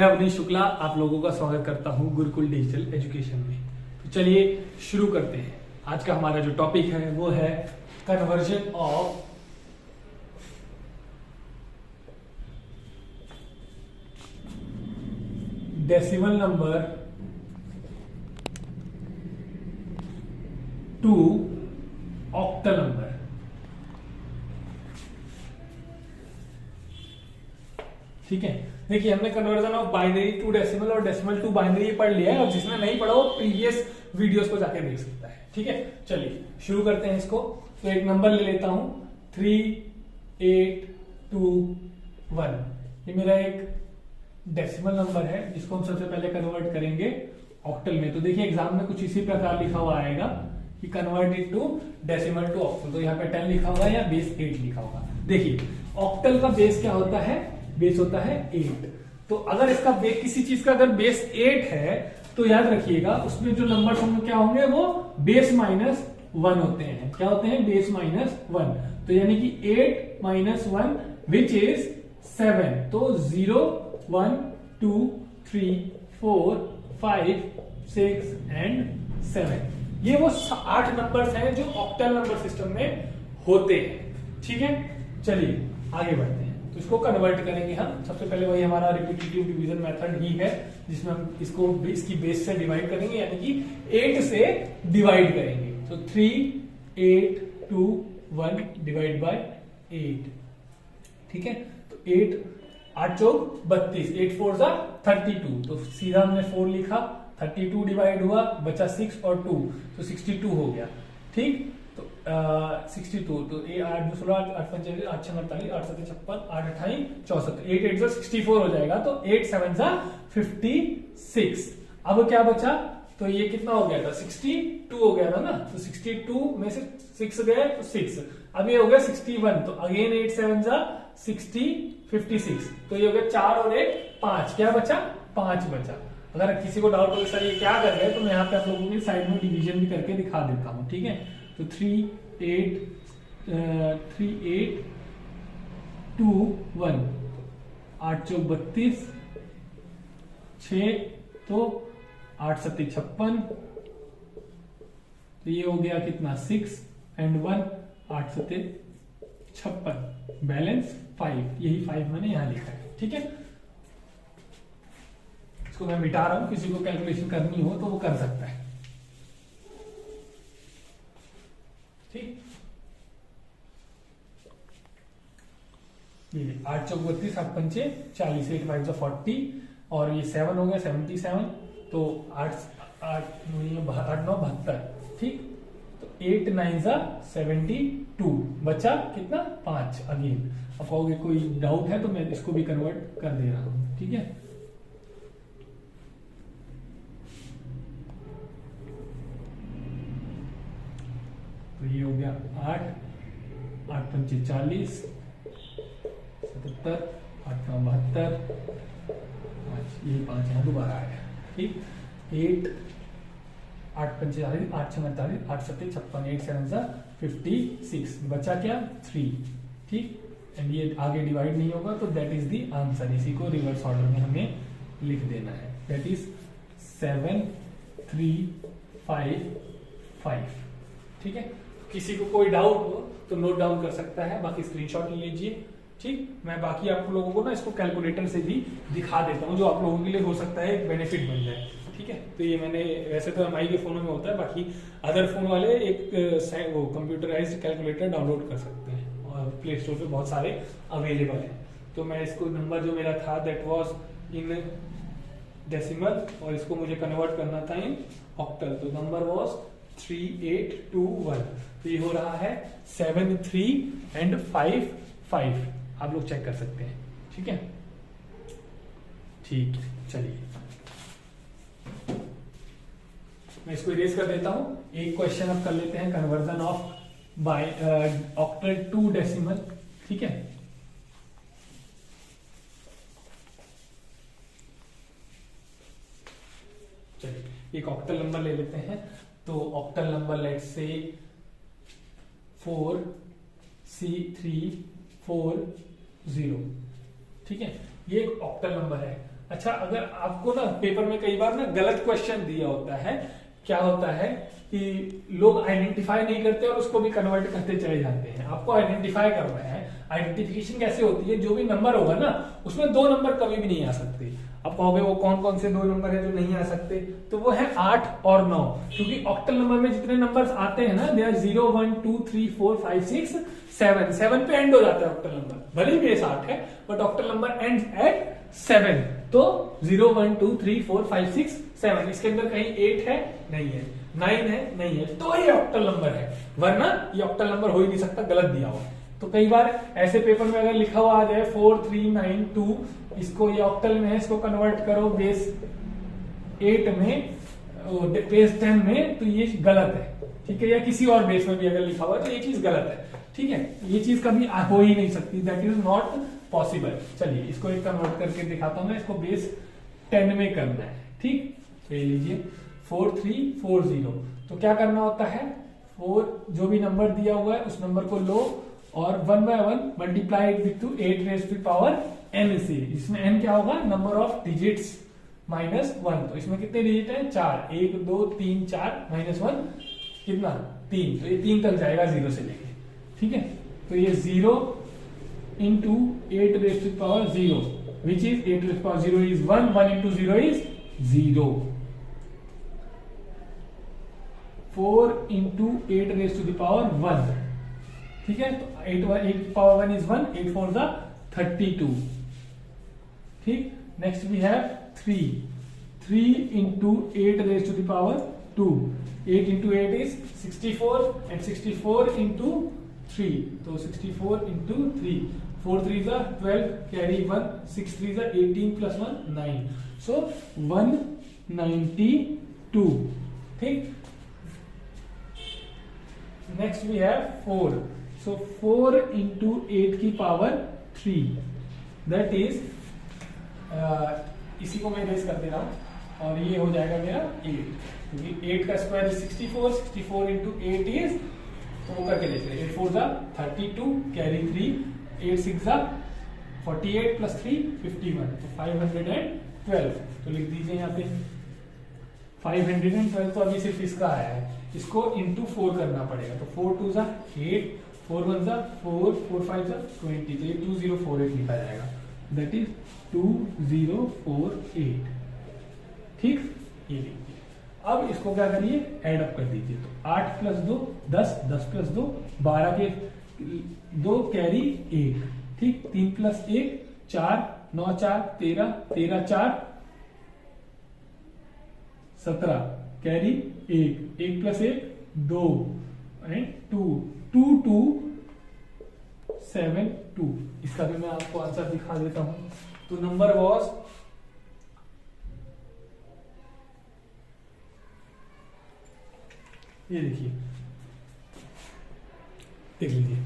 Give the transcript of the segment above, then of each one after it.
मैं अवनीश शुक्ला आप लोगों का स्वागत करता हूं गुरुकुल डिजिटल एजुकेशन में। तो चलिए शुरू करते हैं। आज का हमारा जो टॉपिक है वो है conversion of decimal number to octal number. ठीक है, देखिए हमने conversion of binary to decimal और डेसिमल टू बाइनरी पढ़ लिया है, और जिसने नहीं पढ़ा वो प्रीवियस वीडियोस को जाके देख सकता है। ठीक है, चलिए शुरू करते हैं इसको। तो एक नंबर ले लेता हूं 3821। ये मेरा एक डेसिमल नंबर है जिसको हम सबसे पहले कन्वर्ट करेंगे ऑक्टल में। तो देखिए एग्जाम में कुछ इसी प्रकार लिखा हुआ आएगा कि convert it to decimal to octal. तो यहाँ पे 10 लिखा हुआ है या बेस 8 लिखा होगा। देखिए ऑक्टल का बेस क्या होता है? बेस होता है 8। तो अगर इसका बेस, किसी चीज का अगर बेस 8 है तो याद रखिएगा उसमें जो नंबर होंगे क्या होंगे, वो बेस माइनस 1 होते हैं। क्या होते हैं? Base minus 1। तो यानी कि 8 माइनस 1 विच इज 7। तो 0 1 2 3 4 5 6 एंड 7। ये वो 8 नंबर्स हैं जो ऑक्टल नंबर सिस्टम में होते हैं। ठीक है, चलिए आगे बढ़ते हैं। तो इसको कन्वर्ट करेंगे हम। सबसे पहले वही हमारा रिपीटेटिव डिवीजन मेथड ही है जिसमें हम इसको इसकी बेस से डिवाइड करेंगे, यानी कि 8 से डिवाइड करेंगे। तो 3 8 2 1 डिवाइड बाय 8। ठीक है, तो 8 8 चौक 32, 8 4 जा 32। तो सीधा हमने 4 लिखा, 32 डिवाइड हुआ, बचा 6 और 2, तो 62 हो गया। ठीक, तो 62। तो 8 2 16 8 5 8 6 48 8 7 56 8 28 64, 8 8 64 हो जाएगा। तो 8 7 56। अब क्या बचा? तो ये कितना हो गया था? 62 हो गया था ना। तो 62 में से 6 गए तो 6। अब ये हो गया 61। तो अगेन 8 7 60 56। तो ये हो गया 4 और 1 5। क्या बचा? 5 बचा। अगर किसी को डाउट हो सर ये क्या कर रहे हैं, तो मैं यहाँ पे आप लोगों की साइड में डिवीजन भी करके दिखा देता हूँ। ठीक है, तो 3 8 2 1 8 चौक 32, 6 तो 8 7 56। तो ये हो गया कितना? 6 एंड 1 8 7 56, बैलेंस 5। यही 5 मैंने यहां लिखा है। ठीक है, इसको मैं मिटा रहा हूं, किसी को कैलकुलेशन करनी हो तो वो कर सकता है। ठीक, ये 8 चौक 32 8 पंचे 40, 8 5 40, और ये 7 हो गया 77। तो 8 9 72। ठीक, तो 8 9 72, बचा कितना? 5। अगेन अब कहोगे कोई डाउट है तो मैं इसको भी कन्वर्ट कर दे रहा हूं। ठीक है, तो ये हो गया 8 8 पंचे 40 77 8 9 72, 5 यही 5 यहाँ दोबारा आया। ठीक, 8 8 पंचे 40 8 6 48 8 7 56 8 7 56, बचा क्या? 3। ठीक, एंड ये आगे डिवाइड नहीं होगा तो दैट इज द आंसर। इसी को रिवर्स ऑर्डर में हमें लिख देना है। That is 7 3 5 5। ठीक है, किसी को कोई डाउट हो तो नोट डाउन कर सकता है, बाकी स्क्रीनशॉट ले लीजिए। ठीक, मैं बाकी आप लोगों को ना इसको कैलकुलेटर से भी दिखा देता हूँ, जो आप लोगों के लिए हो सकता है एक बेनिफिट बन जाए। ठीक है, तो ये मैंने वैसे तो एमआई के फोनों में होता है, बाकी अदर फोन वाले एक वो कंप्यूटराइज्ड कैलकुलेटर डाउनलोड कर सकते हैं, और प्ले स्टोर पे बहुत सारे अवेलेबल हैं। तो मैं इसको नंबर जो मेरा था दैट वाज इन डेसिमल, और इसको मुझे कन्वर्ट करना था इन ऑक्टल। तो नंबर वाज 3821। तो ये हो रहा है 7 3 एंड 5 5। आप लोग चेक कर सकते हैं। ठीक है, ठीक है, चलिए मैं इसको इरेज कर देता हूं। एक क्वेश्चन अब कर लेते हैं, conversion of by octal to decimal. ठीक है, चलिए एक ऑक्टल नंबर ले लेते हैं। तो octal number let's say 4C340। ठीक है, ये एक ऑक्टल नंबर है। अच्छा, अगर आपको ना पेपर में कई बार ना गलत क्वेश्चन दिया होता है, क्या होता है कि लोग आइडेंटिफाई नहीं करते और उसको भी कन्वर्ट करते चले जाते हैं। आपको आइडेंटिफाई करना है। आइडेंटिफिकेशन कैसे होती है, जो भी नंबर होगा ना उसमें दो नंबर कभी भी नहीं आ सकते। आप कहोगे वो कौन कौन से दो नंबर है जो नहीं आ सकते, तो वो है 8 और 9, क्योंकि ऑक्टल नंबर में जितने नंबर्स आते हैं ना दे आर 0 1 2 3 4 5 6 7 7 पे एंड हो जाता है ऑक्टल नंबर। भले ही बेस 8 है but octal number ends at 7, तो 0 1 2 3 4 5 6 7, इसके अंदर कहीं 8 है नहीं है, 9 है नहीं है, तो ये ऑक्टल नंबर है, वरना ये ऑक्टल नंबर हो ही नहीं सकता, गलत दिया हुआ। तो कई बार ऐसे पेपर में अगर लिखा हुआ आ जाए 4 3 9 2, इसको ये ऑक्टल में है, इसको कन्वर्ट करो बेस 8 में, बेस 10 में, तो ये गलत है, ठीक है। या किसी और बेस में भी अगर लिखा हुआ है तो ये चीज गलत है, ठीक है। ये चीज कभी हो ही नहीं सकती, दैट इज नॉट पॉसिबल। चलिए इसको एक कन्वर्ट करके दिखाता हूं मैं, इसको बेस 10 में करना है, ठीक। तो ये लीजिए 4 3 4 0, तो क्या करना होता है, 4 जो भी नंबर दिया हुआ है उस नंबर को लो और 1 by 1 multiply it with 8 raise to power n से, इसमें n क्या होगा, नंबर ऑफ डिजिट्स माइनस 1, तो इसमें कितने डिजिट हैं, 4, 1 2 3 4 माइनस 1 कितना 3, तो ये 3 तक जाएगा 0 से लेके, ठीक है। तो ये 0 into 8 raised to the power 0, which is 8 raised to the power 0 is 1, 1 into 0 is 0, 4 into 8 raised to the power 1, ठीक है। तो 8 power 1 is 1, 8 4 is 32, ठीक। Next we have 3 into 8 raised to the power 2, 8 into 8 is 64 and 64 into 3, तो 64 into 3, 4 3 is 12, carry 1, 6 3 is 18 plus 1 9, so 192, ठीक। Next we have 4, so 4 into 8 की power 3, that is इसी को मैं इरेज कर दे रहा हूं और ये हो जाएगा मेरा 8, क्योंकि 8 का स्क्वायर इज 64, 64 into 8 इज, तो वो करके देख रहे, 8 4 is 32, कैरी 3, 8 6 is 48 plus 3 51, तो 512, तो लिख दीजिए यहाँ पे 512, तो अभी सिर्फ इसका आया है, इसको इंटू 4 करना पड़ेगा, तो 4 2 is 8, 4 1 is 4, 4 5 is 20, तो ये 2048 लिखा जाएगा, दैट इज 2048, ठीक। ये लिखिए, अब इसको क्या करिए, ऐड अप कर दीजिए, तो 8 प्लस 2 10, 10 प्लस 2 12 के 2 कैरी 1, ठीक। 3 प्लस 1 4, 9 4 13, 13 4 17, कैरी 1, 1 प्लस 1 2 एंड 2 2 2 7 2, इसका भी मैं आपको आंसर दिखा देता हूं। तो नंबर वॉज ये देखिए, देख लीजिए,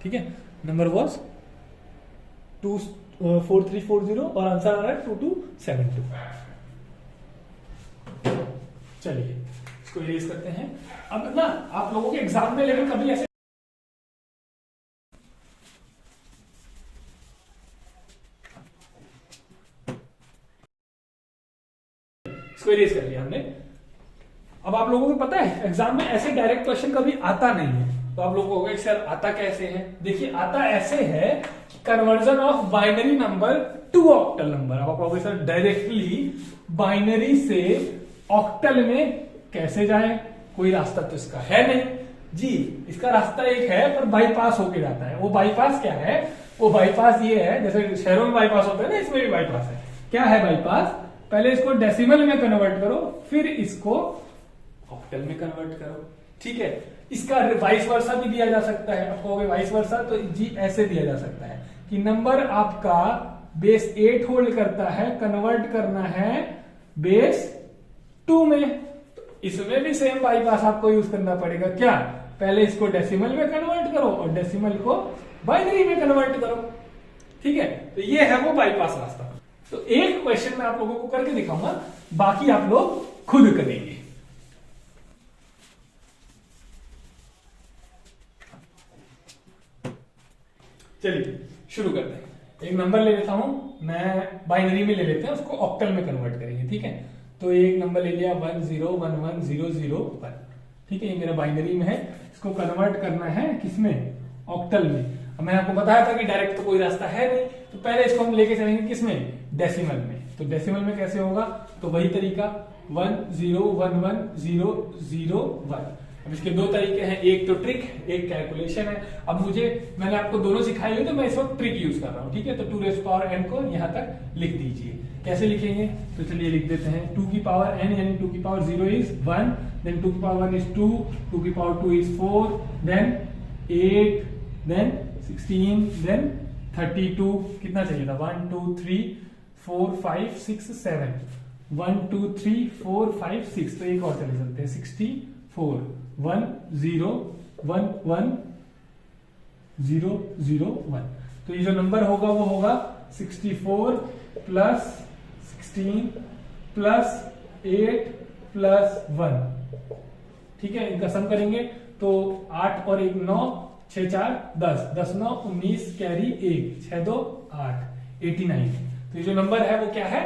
ठीक है। नंबर वॉज 24340 और आंसर आ रहा है 2272। चलिए इसको इरेज करते हैं। अब ना आप लोगों के एग्जाम में लेकिन कभी ऐसे इसको इरेज कर लिया हमने। अब आप लोगों को पता है एग्जाम में ऐसे डायरेक्ट क्वेश्चन कभी आता नहीं है, तो आप लोगों को सर आता कैसे है, देखिए आता ऐसे है conversion of binary number to octal number. आप कहोगे सर डायरेक्टली बाइनरी से ऑक्टल में कैसे जाए, कोई रास्ता तो इसका है नहीं जी। इसका रास्ता एक है पर बाईपास होके जाता है। वो बाईपास क्या है, वो बाईपास ये है, जैसे शहरों में बाईपास होता है ना, इसमें भी बाईपास है। क्या है बाईपास, पहले इसको डेसिमल में कन्वर्ट करो, फिर इसको ऑक्टल में कन्वर्ट करो, ठीक है। इसका वाइस वर्सा भी दिया जा सकता है। आप कहोगे वाइस वर्सा, तो जी ऐसे दिया जा सकता है कि नंबर आपका बेस 8 होल्ड करता है, कन्वर्ट करना है बेस 2 में, तो इसमें भी सेम बाईपास आपको यूज करना पड़ेगा। क्या, पहले इसको डेसिमल में कन्वर्ट करो और डेसिमल को बाइनरी में कन्वर्ट करो, ठीक है। तो ये है वो बाईपास रास्ता। तो एक क्वेश्चन मैं आप लोगों को करके दिखाऊंगा, बाकी आप लोग खुद करेंगे। चलिए शुरू करते हैं। एक नंबर ले लेता हूं मैं, बाइनरी में ले लेते हैं, उसको ऑक्टल में कन्वर्ट करेंगे, ठीक है। तो एक नंबर ले लिया 10110001, ठीक है, ये मेरा बाइनरी में है, इसको कन्वर्ट करना है किसमें, ऑक्टल में। अब मैंने आपको बताया था कि डायरेक्ट तो कोई रास्ता है नहीं, तो पहले इसको हम लेके चलेंगे किसमें, डेसिमल में। तो डेसिमल में कैसे होगा, तो वही तरीका 10110001। अब इसके दो तरीके हैं, एक तो ट्रिक, एक कैलकुलेशन है। अब मैंने आपको दोनों सिखाई हुई, तो मैं इस वक्त ट्रिक यूज कर रहा हूं, ठीक है। तो 2n को यहां तक लिख दीजिए। कैसे लिखेंगे, तो चलिए लिख देते हैं 2 की पावर n यानी 2 की पावर 0 इज 1, देन 2 की पावर 1 इज 2, 2 की power 2 is 4, then 8, then 16, then 32, कितना चाहिए था, 1 2 3 4 5 6 7, 1 2 3 4 5 6, तो एक और चले चलते हैं 64, 1 0 1 1 0 0 1। तो ये जो नंबर होगा वो होगा 64 प्लस 16 प्लस 8 प्लस 1, ठीक है। इनका सम करेंगे तो 8 और 1 9, 6 4 10, 10 9 19, कैरी 1, 6 2 8, 89। तो ये जो नंबर है वो क्या है,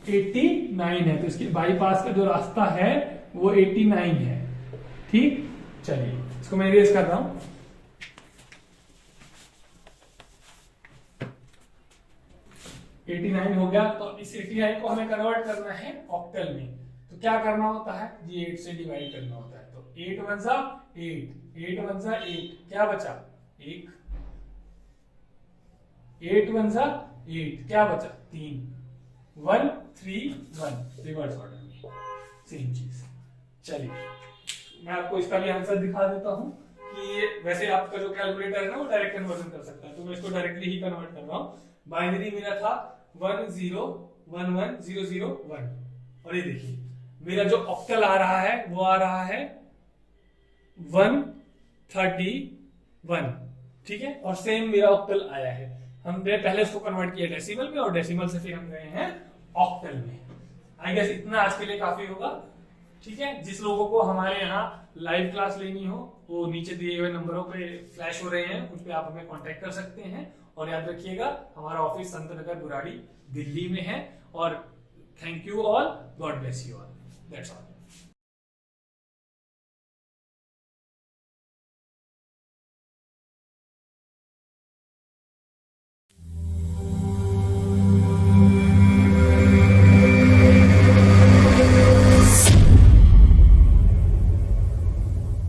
89 है। तो इसके बाईपास का जो रास्ता है वो 89 है, ठीक। चलिए इसको मैं इरेज कर रहा हूं। $89 हो गया। तो इस 89 को हमें कन्वर्ट करना है ऑक्टल में। तो क्या करना होता है जी, 8 से डिवाइड करना होता है। तो 8 1 जा 8, 8 1 जा 8, क्या बचा 1, 8 1 जा 8, क्या बचा 3, 1 3 1, रिवर्स ऑर्डर में सेम चीज। चलिए मैं आपको इसका भी आंसर दिखा देता हूं कि वैसे आपका जो कैलकुलेटर है ना वो डायरेक्ट कन्वर्जन कर सकता है, तो मैं इसको डायरेक्टली ही कन्वर्ट कर रहा हूं। बाइनरी मेरा था 10 11 0 0 1, और ये देखिए मेरा जो ऑक्टल आ रहा है वो आ रहा है 131, ठीक है। और सेम मेरा ऑक्टल आया है, हमने पहले इसको कन्वर्ट किया डेसिमल में, और डेसिमल से फिर हम गए हैं ऑक्टल में। आई गेस इतना आज के लिए काफी होगा, ठीक है। जिस लोगों को हमारे यहाँ लाइव क्लास लेनी हो वो नीचे दिए हुए नंबरों पे फ्लैश हो रहे हैं, उन पे आप हमें कांटेक्ट कर सकते हैं। और याद रखिएगा हमारा ऑफिस संत नगर बुराड़ी दिल्ली में है। और thank you all, God bless you all, that's all.